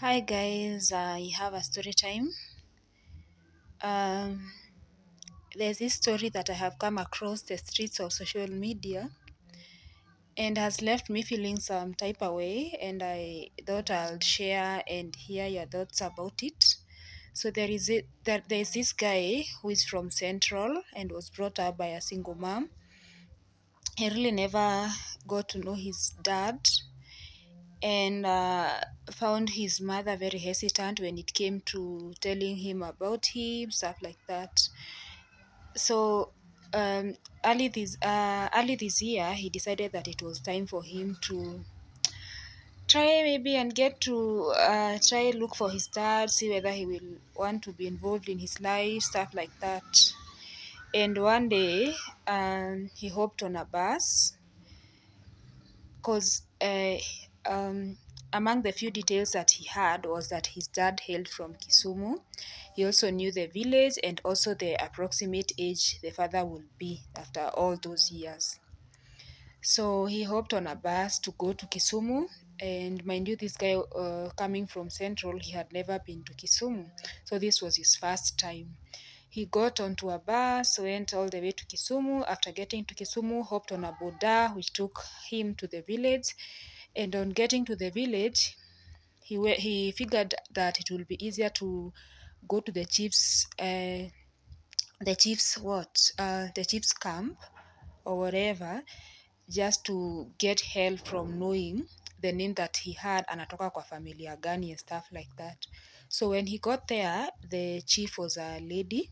Hi guys, I have a story time. Um, there's this story that I have come across the streets of social media and has left me feeling some type of way, and I thought I'll share and hear your thoughts about it. So there's this guy who is from Central and was brought up by a single mom. He really never got to know his dad and found his mother very hesitant when it came to telling him about him, stuff like that. So um, early this year, he decided that it was time for him to try maybe and get to try look for his dad, see whether he will want to be involved in his life, stuff like that. And one day, he hopped on a bus because among the few details that he had was that his dad hailed from Kisumu. He also knew the village and also the approximate age the father would be after all those years. So he hopped on a bus to go to Kisumu. And mind you, this guy coming from Central, he had never been to Kisumu. So this was his first time. He got onto a bus, went all the way to Kisumu. After getting to Kisumu, hopped on a boda, which took him to the village. And on getting to the village, he figured that it will be easier to go to the chief's camp or whatever, just to get help from knowing the name that he had, anatoka kwa familia gani and stuff like that. So when he got there, the chief was a lady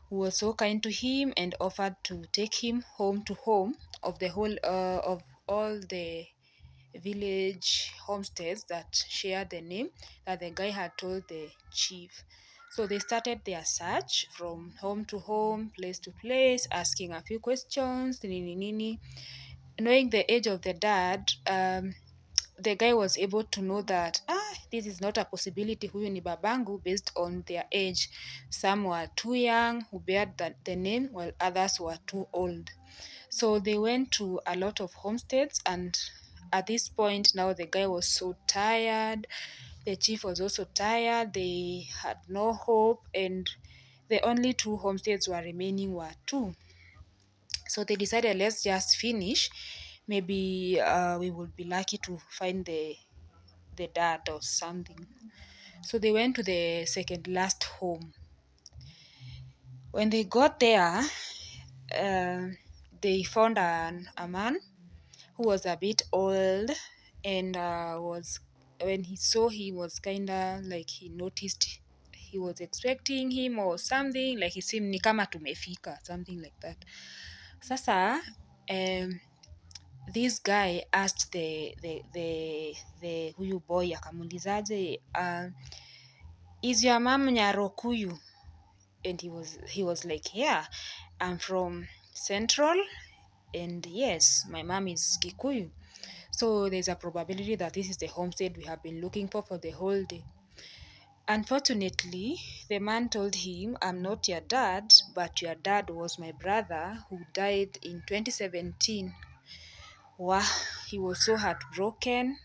who was so kind to him and offered to take him home to home of the whole of all the village homesteads that share the name that the guy had told the chief. So they started their search from home to home, place to place, asking a few questions, nini nini. Knowing the age of the dad, the guy was able to know that this is not a possibility, huyu ni babangu, based on their age. Some were too young who bared the name, while others were too old. So they went to a lot of homesteads, and at this point now the guy was so tired. The chief was also tired. They had no hope, and the only two homesteads were remaining were two. So they decided, let's just finish. Maybe we would be lucky to find the dad or something. So they went to the second last home. When they got there, uh, they found a man who was a bit old, and was when he saw him was kinda like he noticed he was expecting him or something, like he seemed ni kama tumefika, something like that. Sasa this guy asked the huyu boy akamuulizaje, is your mom Nyarokuyu? And he was like, yeah, I'm from Central, and yes, my mom is Gikuyu. So there's a probability that this is the homestead we have been looking for the whole day. Unfortunately, the man told him, I'm not your dad, but your dad was my brother who died in 2017. Wow, he was so heartbroken.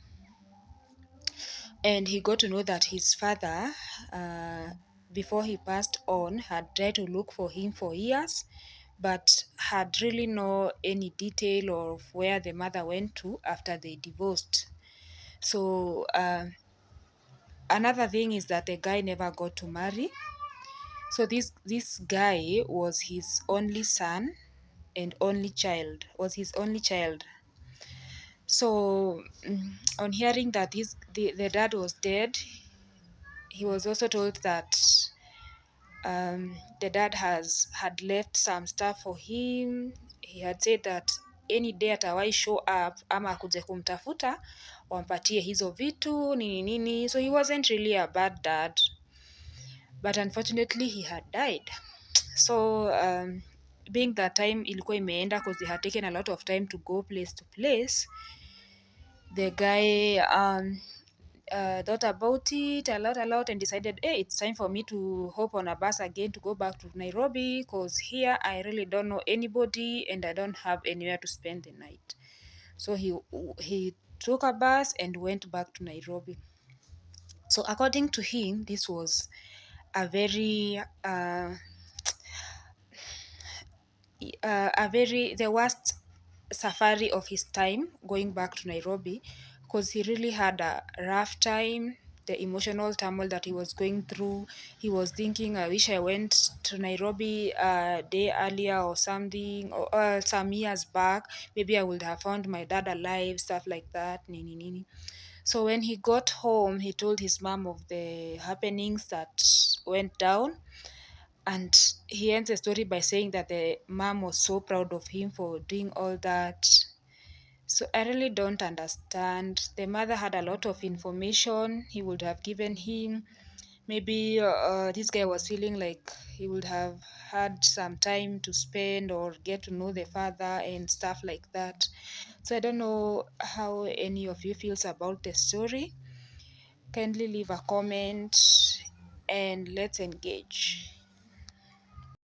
And he got to know that his father, before he passed on, had tried to look for him for years, but had really no any detail of where the mother went to after they divorced. So another thing is that the guy never got to marry. So this guy was his only son and only child, was his only child. So on hearing that the dad was dead, he was also told that the dad had left some stuff for him. He had said that any day atawai show up ama akuje kumtafuta wampatie hizo vitu nini nini. So he wasn't really a bad dad, but unfortunately he had died. So being that time ilikuwa imeenda because they had taken a lot of time to go place to place, the guy thought about it a lot and decided, hey, it's time for me to hop on a bus again to go back to Nairobi, because here I really don't know anybody and I don't have anywhere to spend the night. So he took a bus and went back to Nairobi. So according to him, this was a very the worst safari of his time going back to Nairobi, because he really had a rough time. The emotional turmoil that he was going through, he was thinking, I wish I went to Nairobi a day earlier or something, or some years back. Maybe I would have found my dad alive, stuff like that. Nini, nini. So when he got home, he told his mom of the happenings that went down, and he ends the story by saying that the mom was so proud of him for doing all that. So I really don't understand. The mother had a lot of information he would have given him. Maybe this guy was feeling like he would have had some time to spend or get to know the father and stuff like that. So I don't know how any of you feels about the story. Kindly leave a comment and let's engage.